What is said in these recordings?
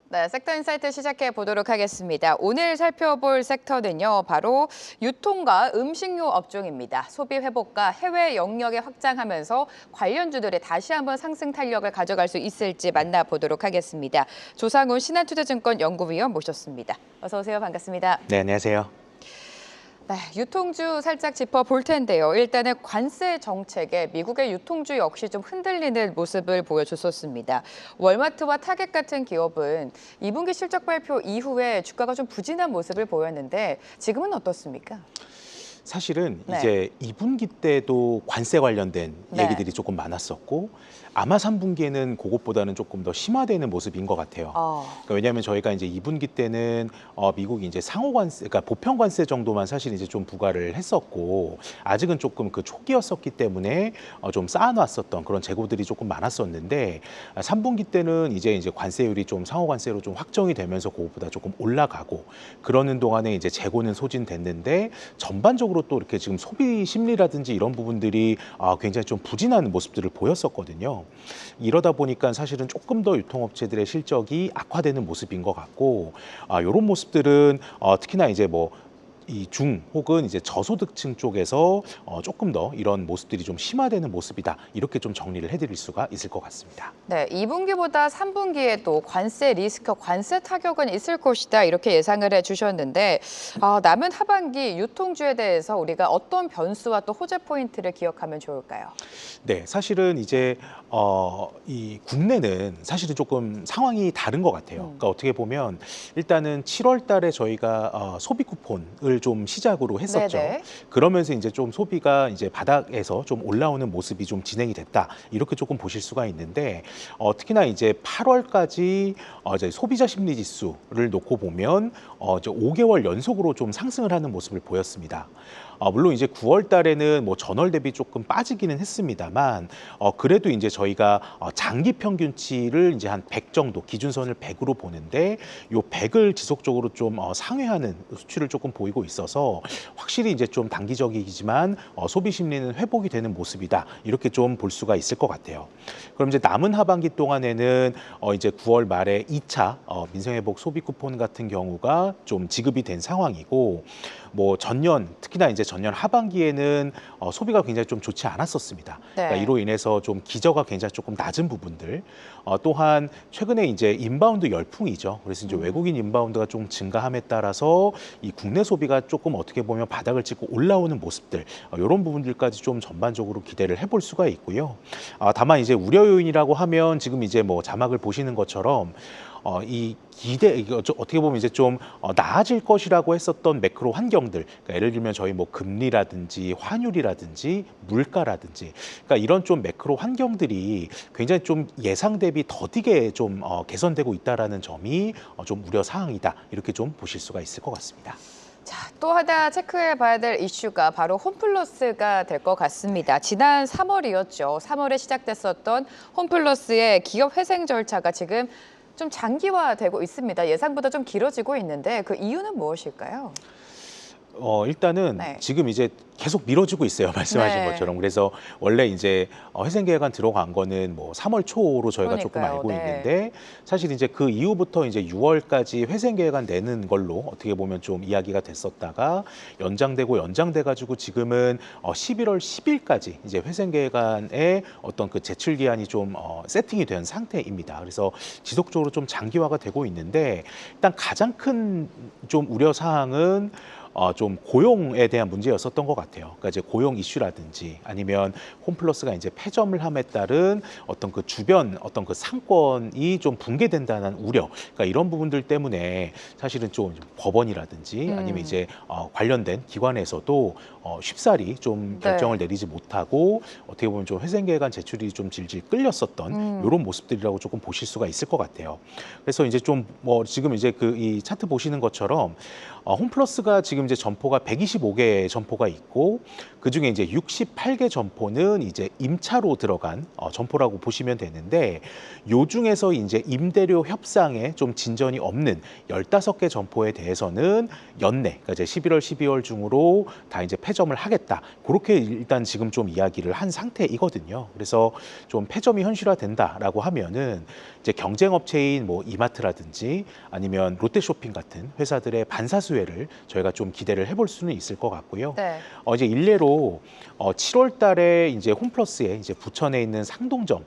네, 섹터 인사이트 시작해 보도록 하겠습니다. 오늘 살펴볼 섹터는요, 바로 유통과 음식료 업종입니다. 소비 회복과 해외 영역에 확장하면서 관련주들이 다시 한번 상승 탄력을 가져갈 수 있을지 만나보도록 하겠습니다. 조상훈 신한투자증권 연구위원 모셨습니다. 어서 오세요. 반갑습니다. 네, 안녕하세요. 네, 유통주 살짝 짚어볼 텐데요. 일단은 관세 정책에 미국의 유통주 역시 좀 흔들리는 모습을 보여줬었습니다. 월마트와 타겟 같은 기업은 2분기 실적 발표 이후에 주가가 좀 부진한 모습을 보였는데 지금은 어떻습니까? 사실은 네. 이제 2분기 때도 관세 관련된 네. 얘기들이 조금 많았었고 아마 3분기에는 그것보다는 조금 더 심화되는 모습인 것 같아요. 그러니까 왜냐하면 저희가 이제 2분기 때는 미국이 이제 상호 관세, 그러니까 보편 관세 정도만 사실 이제 좀 부과를 했었고 아직은 조금 그 초기였었기 때문에 좀 쌓아놨었던 그런 재고들이 조금 많았었는데 3분기 때는 이제 관세율이 좀 상호 관세로 좀 확정이 되면서 그것보다 조금 올라가고 그러는 동안에 이제 재고는 소진됐는데 전반적으로 또 이렇게 지금 소비 심리라든지 이런 부분들이 굉장히 좀 부진하는 모습들을 보였었거든요. 이러다 보니까 사실은 조금 더 유통업체들의 실적이 악화되는 모습인 것 같고 이런 모습들은 특히나 이제 뭐 이 중 혹은 이제 저소득층 쪽에서 조금 더 이런 모습들이 좀 심화되는 모습이다. 이렇게 좀 정리를 해드릴 수가 있을 것 같습니다. 네, 2분기보다 3분기에도 관세 리스크, 관세 타격은 있을 것이다 이렇게 예상을 해주셨는데 남은 하반기 유통주에 대해서 우리가 어떤 변수와 또 호재 포인트를 기억하면 좋을까요? 네, 사실은 이제 이 국내는 사실은 조금 상황이 다른 것 같아요. 그러니까 어떻게 보면 일단은 7월 달에 저희가 소비 쿠폰을 좀 시작으로 했었죠. 네네. 그러면서 이제 좀 소비가 이제 바닥에서 좀 올라오는 모습이 좀 진행이 됐다. 이렇게 조금 보실 수가 있는데 특히나 이제 8월까지 이제 소비자 심리 지수를 놓고 보면 이제 5개월 연속으로 좀 상승을 하는 모습을 보였습니다. 물론 이제 9월 달에는 뭐 전월 대비 조금 빠지기는 했습니다만 그래도 이제 저희가 장기 평균치를 이제 한 100 정도 기준선을 100으로 보는데 요 100을 지속적으로 좀 상회하는 수치를 조금 보이고 있어서 확실히 이제 좀 단기적이지만 소비 심리는 회복이 되는 모습이다. 이렇게 좀 볼 수가 있을 것 같아요. 그럼 이제 남은 하반기 동안에는 이제 9월 말에 2차 민생회복 소비 쿠폰 같은 경우가 좀 지급이 된 상황이고 뭐 전년 특히나 이제 전년 하반기에는 소비가 굉장히 좀 좋지 않았었습니다. 네. 그러니까 이로 인해서 좀 기저가 굉장히 조금 낮은 부분들 또한 최근에 이제 인바운드 열풍이죠. 그래서 이제 외국인 인바운드가 좀 증가함에 따라서 이 국내 소비가 조금 어떻게 보면 바닥을 찍고 올라오는 모습들 이런 부분들까지 좀 전반적으로 기대를 해볼 수가 있고요. 다만 이제 우려 요인이라고 하면 지금 이제 뭐 자막을 보시는 것처럼 이 기대 이게 어떻게 보면 이제 좀 나아질 것이라고 했었던 매크로 환경들, 그러니까 예를 들면 저희 뭐 금리라든지 환율이라든지 물가라든지, 그러니까 이런 좀 매크로 환경들이 굉장히 좀 예상 대비 더디게 좀 개선되고 있다라는 점이 좀 우려 사항이다 이렇게 좀 보실 수가 있을 것 같습니다. 자, 또 하나 체크해 봐야 될 이슈가 바로 홈플러스가 될 것 같습니다. 지난 3월이었죠. 3월에 시작됐었던 홈플러스의 기업 회생 절차가 지금 좀 장기화되고 있습니다. 예상보다 좀 길어지고 있는데 그 이유는 무엇일까요? 일단은 네. 지금 이제 계속 미뤄지고 있어요. 말씀하신 네. 것처럼. 그래서 원래 이제 회생계획안 들어간 거는 뭐 3월 초로 저희가 조금 그러니까요. 알고 네. 있는데 사실 이제 그 이후부터 이제 6월까지 회생계획안 내는 걸로 어떻게 보면 좀 이야기가 됐었다가 연장돼 가지고 지금은 11월 10일까지 이제 회생계획안의 어떤 그 제출 기한이 좀 세팅이 된 상태입니다. 그래서 지속적으로 좀 장기화가 되고 있는데 일단 가장 큰 좀 우려 사항은 좀 고용에 대한 문제였었던 것 같아요. 그러니까 이제 고용 이슈라든지 아니면 홈플러스가 이제 폐점을 함에 따른 어떤 그 주변 어떤 그 상권이 좀 붕괴된다는 우려, 그러니까 이런 부분들 때문에 사실은 좀 법원이라든지 아니면 이제 관련된 기관에서도 쉽사리 좀 결정을 내리지 못하고 어떻게 보면 좀 회생계획안 제출이 좀 질질 끌렸었던 이런 모습들이라고 조금 보실 수가 있을 것 같아요. 그래서 이제 좀 뭐 지금 이제 그 이 차트 보시는 것처럼 홈플러스가 지금 지금 이제 점포가 125개 점포가 있고 그중에 이제 68개 점포는 이제 임차로 들어간 점포라고 보시면 되는데 요 중에서 이제 임대료 협상에 좀 진전이 없는 15개 점포에 대해서는 연내, 그러니까 이제 11월, 12월 중으로 다 이제 폐점을 하겠다. 그렇게 일단 지금 좀 이야기를 한 상태이거든요. 그래서 좀 폐점이 현실화된다라고 하면은 이제 경쟁업체인 뭐 이마트라든지 아니면 롯데쇼핑 같은 회사들의 반사수혜를 저희가 좀 기대를 해볼 수는 있을 것 같고요. 네. 이제 일례로 7월 달에 이제 홈플러스에 이제 부천에 있는 상동점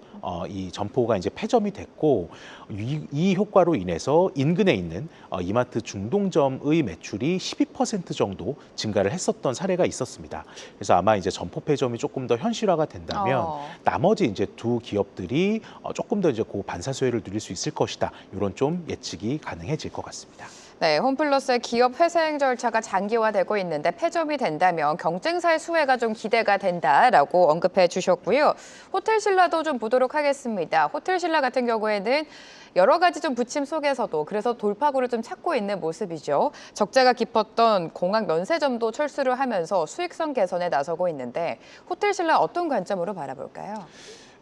이 점포가 이제 폐점이 됐고 이 효과로 인해서 인근에 있는 이마트 중동점의 매출이 12% 정도 증가를 했었던 사례가 있었습니다. 그래서 아마 이제 점포 폐점이 조금 더 현실화가 된다면 나머지 이제 두 기업들이 조금 더 이제 그 반사수혜를 누릴 수 있을 것이다. 이런 좀 예측이 가능해질 것 같습니다. 네, 홈플러스의 기업 회생 절차가 장기화되고 있는데 폐점이 된다면 경쟁사의 수혜가 좀 기대가 된다라고 언급해 주셨고요. 호텔신라도 좀 보도록 하겠습니다. 호텔신라 같은 경우에는 여러 가지 좀 부침 속에서도 그래서 돌파구를 좀 찾고 있는 모습이죠. 적자가 깊었던 공항 면세점도 철수를 하면서 수익성 개선에 나서고 있는데 호텔신라 어떤 관점으로 바라볼까요?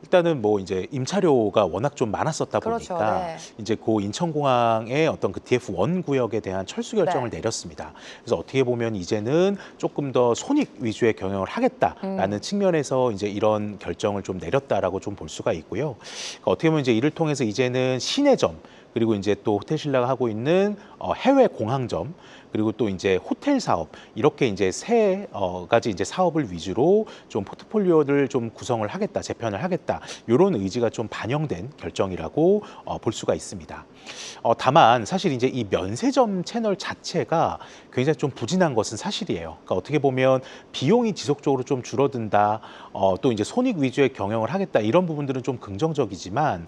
일단은 뭐 이제 임차료가 워낙 좀 많았었다 그렇죠, 보니까 네. 이제 고 인천공항의 어떤 그 DF1 구역에 대한 철수 결정을 내렸습니다. 그래서 어떻게 보면 이제는 조금 더 손익 위주의 경영을 하겠다라는 측면에서 이제 이런 결정을 좀 내렸다라고 좀 볼 수가 있고요. 그러니까 어떻게 보면 이제 이를 통해서 이제는 시내점 그리고 이제 또 호텔신라가 하고 있는 해외 공항점 그리고 또 이제 호텔 사업 이렇게 이제 세 가지 이제 사업을 위주로 좀 포트폴리오를 좀 구성을 하겠다, 재편을 하겠다 이런 의지가 좀 반영된 결정이라고 볼 수가 있습니다. 다만 사실 이제 이 면세점 채널 자체가 굉장히 좀 부진한 것은 사실이에요. 그러니까 어떻게 보면 비용이 지속적으로 좀 줄어든다, 또 이제 손익 위주의 경영을 하겠다 이런 부분들은 좀 긍정적이지만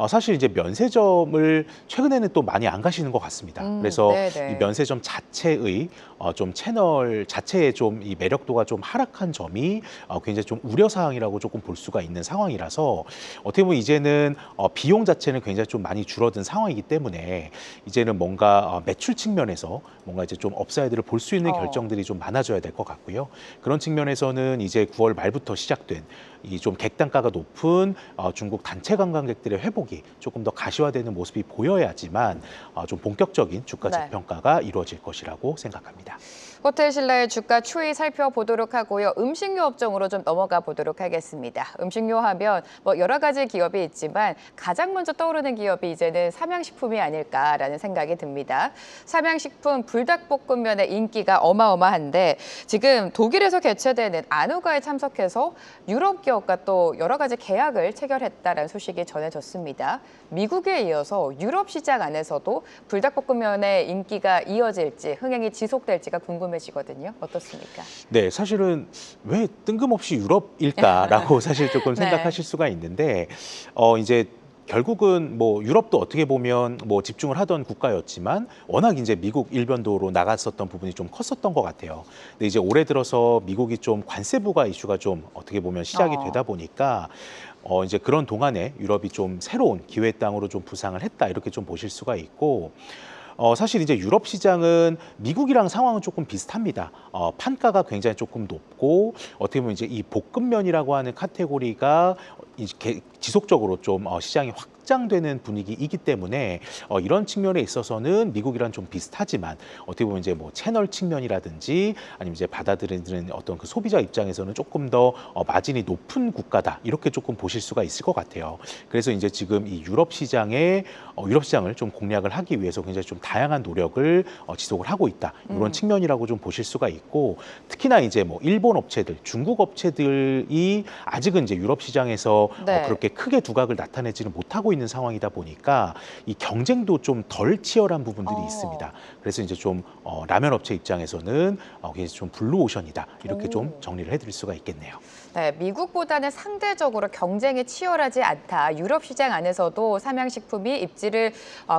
사실 이제 면세점을 최근에는 또 많이 안 가시는 것 같습니다. 그래서 네네. 이 면세점 자체의 좀 채널 자체의 좀 이 매력도가 좀 하락한 점이 굉장히 좀 우려 사항이라고 조금 볼 수가 있는 상황이라서 어떻게 보면 이제는 비용 자체는 굉장히 좀 많이 줄어든 상황이기 때문에 이제는 뭔가 매출 측면에서 뭔가 이제 좀 업사이드를 볼 수 있는 결정들이 좀 많아져야 될 것 같고요. 그런 측면에서는 이제 9월 말부터 시작된 이 좀 객단가가 높은 중국 단체 관광객들의 회복이 조금 더 가시화되는 모습이 보여야지만 좀 본격적인 주가 네. 재평가가 이루어질 것이라고 생각합니다. 호텔신라의 주가 추이 살펴보도록 하고요. 음식료 업종으로 좀 넘어가 보도록 하겠습니다. 음식료 하면 뭐 여러 가지 기업이 있지만 가장 먼저 떠오르는 기업이 이제는 삼양식품이 아닐까라는 생각이 듭니다. 삼양식품 불닭볶음면의 인기가 어마어마한데 지금 독일에서 개최되는 안우가에 참석해서 유럽 기업과 또 여러 가지 계약을 체결했다는 소식이 전해졌습니다. 미국에 이어서 유럽 시장 안에서도 불닭볶음면의 인기가 이어질지 흥행이 지속될지가 궁금해지거든요. 어떻습니까? 네, 사실은 왜 뜬금없이 유럽일까라고 사실 조금 네. 생각하실 수가 있는데 이제 결국은 뭐 유럽도 어떻게 보면 뭐 집중을 하던 국가였지만 워낙 이제 미국 일변도로 나갔었던 부분이 좀 컸었던 것 같아요. 근데 이제 올해 들어서 미국이 좀 관세 부과 이슈가 좀 어떻게 보면 시작이 되다 보니까 이제 그런 동안에 유럽이 좀 새로운 기회의 땅으로 좀 부상을 했다 이렇게 좀 보실 수가 있고 사실 이제 유럽 시장은 미국이랑 상황은 조금 비슷합니다. 판가가 굉장히 조금 높고 어떻게 보면 이제 이 볶음면이라고 하는 카테고리가 이제 지속적으로 좀 시장이 확장되는 분위기이기 때문에 이런 측면에 있어서는 미국이랑 좀 비슷하지만 어떻게 보면 이제 뭐 채널 측면이라든지 아니면 이제 받아들이는 어떤 그 소비자 입장에서는 조금 더 마진이 높은 국가다 이렇게 조금 보실 수가 있을 것 같아요. 그래서 이제 지금 이 유럽 시장을 좀 공략을 하기 위해서 굉장히 좀 다양한 노력을 지속을 하고 있다 이런 측면이라고 좀 보실 수가 있고 특히나 이제 뭐 일본 업체들, 중국 업체들이 아직은 이제 유럽 시장에서 네. 그렇게 크게 두각을 나타내지는 못하고 있는 상황이다 보니까 이 경쟁도 좀 덜 치열한 부분들이 있습니다. 그래서 이제 좀 라면 업체 입장에서는 굉장히 좀 블루오션이다 이렇게 좀 정리를 해드릴 수가 있겠네요. 네, 미국보다는 상대적으로 경쟁이 치열하지 않다. 유럽 시장 안에서도 삼양식품이 입지를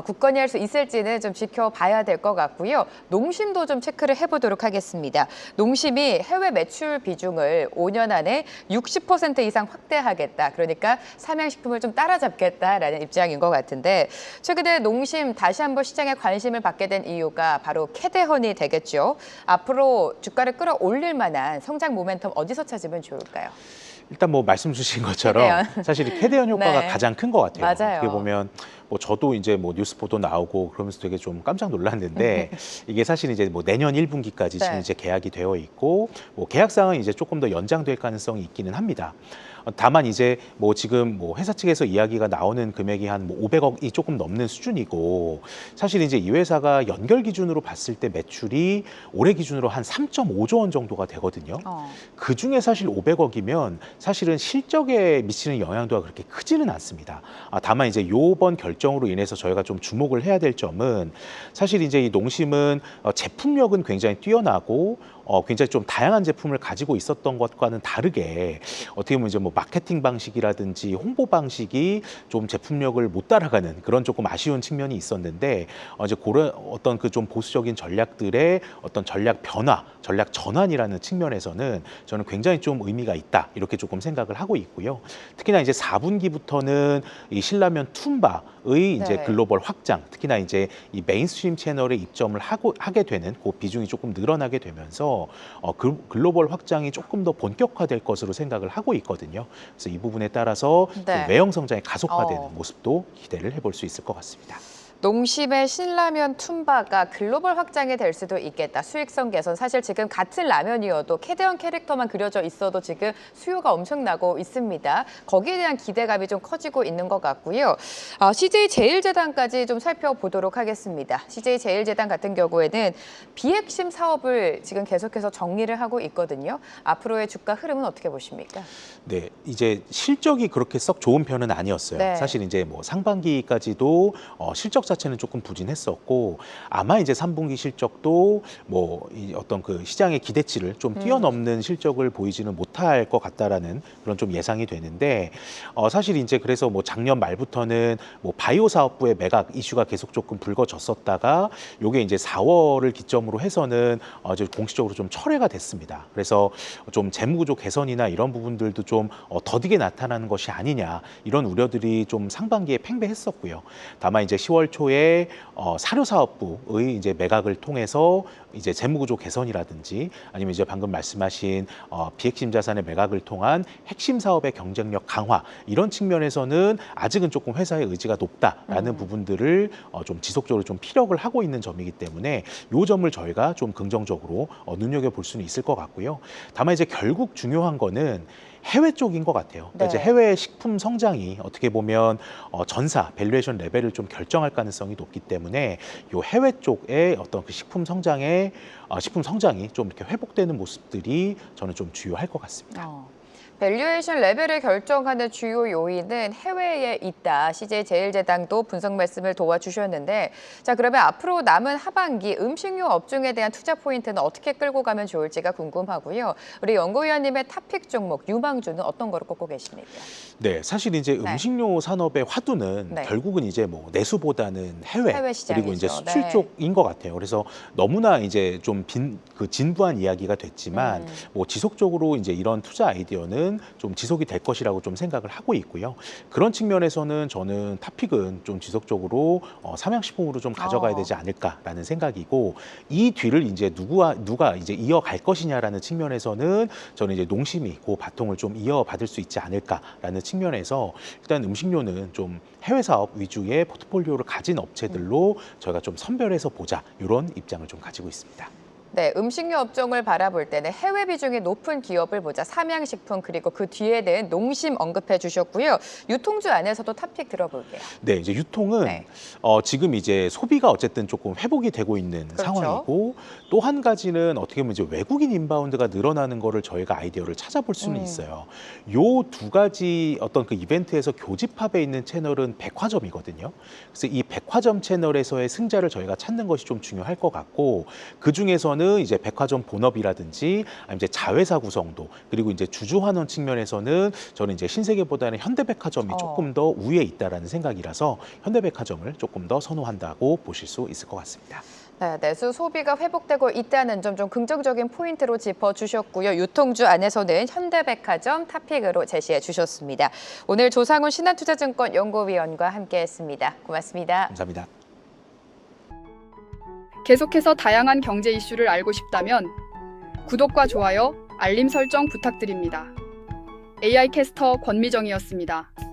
굳건히 할 수 있을지는 좀 지켜봐야 될 것 같고요. 농심도 좀 체크를 해보도록 하겠습니다. 농심이 해외 매출 비중을 5년 안에 60% 이상 확대하겠다. 그러니까 삼양식품을 좀 따라잡겠다라는 입장인 것 같은데 최근에 농심 다시 한번 시장에 관심을 받게 된 이유가 바로 캐대헌이 되겠죠. 앞으로 주가를 끌어올릴 만한 성장 모멘텀 어디서 찾으면 좋을까요? 일단 뭐 말씀 주신 것처럼 사실 이 캐대언 효과가 네. 가장 큰 것 같아요. 맞아요. 어떻게 보면 뭐 저도 이제 뭐 뉴스 보도 나오고 그러면서 되게 좀 깜짝 놀랐는데 이게 사실 이제 뭐 내년 1분기까지 지금 네. 이제 계약이 되어 있고 뭐 계약상은 이제 조금 더 연장될 가능성이 있기는 합니다. 다만 이제 뭐 지금 뭐 회사 측에서 이야기가 나오는 금액이 한 뭐 500억이 조금 넘는 수준이고 사실 이제 이 회사가 연결 기준으로 봤을 때 매출이 올해 기준으로 한 3.5조 원 정도가 되거든요. 그 중에 사실 500억이면 사실은 실적에 미치는 영향도가 그렇게 크지는 않습니다. 다만 이제 요번 결정으로 인해서 저희가 좀 주목을 해야 될 점은 사실 이제 이 농심은 제품력은 굉장히 뛰어나고 굉장히 좀 다양한 제품을 가지고 있었던 것과는 다르게 어떻게 보면 이제 뭐 마케팅 방식이라든지 홍보 방식이 좀 제품력을 못 따라가는 그런 조금 아쉬운 측면이 있었는데 이제 그런 어떤 그 좀 보수적인 전략들의 어떤 전략 변화, 전략 전환이라는 측면에서는 저는 굉장히 좀 의미가 있다 이렇게 조금 생각을 하고 있고요. 특히나 이제 4분기부터는 이 신라면 툰바의 이제 네. 글로벌 확장, 특히나 이제 이 메인스트림 채널에 입점을 하게 되는 그 비중이 조금 늘어나게 되면서 그 글로벌 확장이 조금 더 본격화될 것으로 생각을 하고 있거든요. 그래서 이 부분에 따라서 좀 네. 외형 성장이 가속화되는 모습도 기대를 해볼 수 있을 것 같습니다. 농심의 신라면 툰바가 글로벌 확장이 될 수도 있겠다. 수익성 개선. 사실 지금 같은 라면이어도 캐대헌 캐릭터만 그려져 있어도 지금 수요가 엄청나고 있습니다. 거기에 대한 기대감이 좀 커지고 있는 것 같고요. CJ제일제당까지 좀 살펴보도록 하겠습니다. CJ제일제당 같은 경우에는 비핵심 사업을 지금 계속해서 정리를 하고 있거든요. 앞으로의 주가 흐름은 어떻게 보십니까? 네, 이제 실적이 그렇게 썩 좋은 편은 아니었어요. 네. 사실 이제 뭐 상반기까지도 실적 자체는 조금 부진했었고 아마 이제 3분기 실적도 뭐 이 어떤 그 시장의 기대치를 좀 뛰어넘는 실적을 보이지는 못할 것 같다라는 그런 좀 예상이 되는데 사실 이제 그래서 뭐 작년 말부터는 뭐 바이오 사업부의 매각 이슈가 계속 조금 불거졌었다가 요게 이제 4월을 기점으로 해서는 이제 공식적으로 좀 철회가 됐습니다. 그래서 좀 재무구조 개선이나 이런 부분들도 좀 더디게 나타나는 것이 아니냐 이런 우려들이 좀 상반기에 팽배했었고요. 다만 이제 10월 초에 사료사업부의 이제 매각을 통해서 이제 재무구조 개선이라든지 아니면 이제 방금 말씀하신 비핵심 자산의 매각을 통한 핵심 사업의 경쟁력 강화 이런 측면에서는 아직은 조금 회사의 의지가 높다라는 부분들을 좀 지속적으로 좀 피력을 하고 있는 점이기 때문에 이 점을 저희가 좀 긍정적으로 눈여겨볼 수는 있을 것 같고요. 다만 이제 결국 중요한 거는 해외 쪽인 것 같아요. 그러니까 네. 이제 해외 식품 성장이 어떻게 보면 전사 밸류에이션 레벨을 좀 결정할 가능성이 높기 때문에 이 해외 쪽의 어떤 그 식품 성장의 식품 성장이 좀 이렇게 회복되는 모습들이 저는 좀 주요할 것 같습니다. 밸류에이션 레벨을 결정하는 주요 요인은 해외에 있다. CJ제일제당도 분석 말씀을 도와주셨는데 자 그러면 앞으로 남은 하반기 음식료 업종에 대한 투자 포인트는 어떻게 끌고 가면 좋을지가 궁금하고요. 우리 연구위원님의 탑픽 종목 유망주는 어떤 거를 꼽고 계십니까? 네, 사실 이제 네. 음식료 산업의 화두는 네. 결국은 이제 뭐 내수보다는 해외 해외 시장이죠. 그리고 이제 수출 네. 쪽인 것 같아요. 그래서 너무나 이제 좀 진부한 이야기가 됐지만 뭐 지속적으로 이제 이런 투자 아이디어는 좀 지속이 될 것이라고 좀 생각을 하고 있고요. 그런 측면에서는 저는 탑픽은 좀 지속적으로 삼양식품으로 좀 가져가야 되지 않을까라는 생각이고 이 뒤를 이제 누가 이제 이어갈 것이냐라는 측면에서는 저는 이제 농심이 그 바통을 좀 이어받을 수 있지 않을까라는 측면에서 일단 음식료는 좀 해외 사업 위주의 포트폴리오를 가진 업체들로 저희가 좀 선별해서 보자 이런 입장을 좀 가지고 있습니다. 네, 음식료 업종을 바라볼 때는 해외 비중이 높은 기업을 보자. 삼양식품 그리고 그 뒤에는 농심 언급해 주셨고요. 유통주 안에서도 탑픽 들어볼게요. 네, 이제 유통은 네. 지금 이제 소비가 어쨌든 조금 회복이 되고 있는 그렇죠. 상황이고 또 한 가지는 어떻게 보면 이제 외국인 인바운드가 늘어나는 거를 저희가 아이디어를 찾아볼 수는 있어요. 요 두 가지 어떤 그 이벤트에서 교집합에 있는 채널은 백화점이거든요. 그래서 이 백화점 채널에서의 승자를 저희가 찾는 것이 좀 중요할 것 같고 그 중에서는 측면에서는 이제 백화점 본업이라든지 아니면 이제 자회사 구성도 그리고 이제 주주 환원 측면에서는 저는 이제 신세계보다는 현대백화점이 조금 더 우위에 있다라는 생각이라서 현대백화점을 조금 더 선호한다고 보실 수 있을 것 같습니다. 네, 내수 소비가 회복되고 있다는 점 좀 긍정적인 포인트로 짚어주셨고요. 유통주 안에서는 현대백화점 탑픽으로 제시해 주셨습니다. 오늘 조상훈 신한투자증권 연구위원과 함께했습니다. 고맙습니다. 감사합니다. 계속해서 다양한 경제 이슈를 알고 싶다면 구독과 좋아요, 알림 설정 부탁드립니다. AI 캐스터 권미정이었습니다.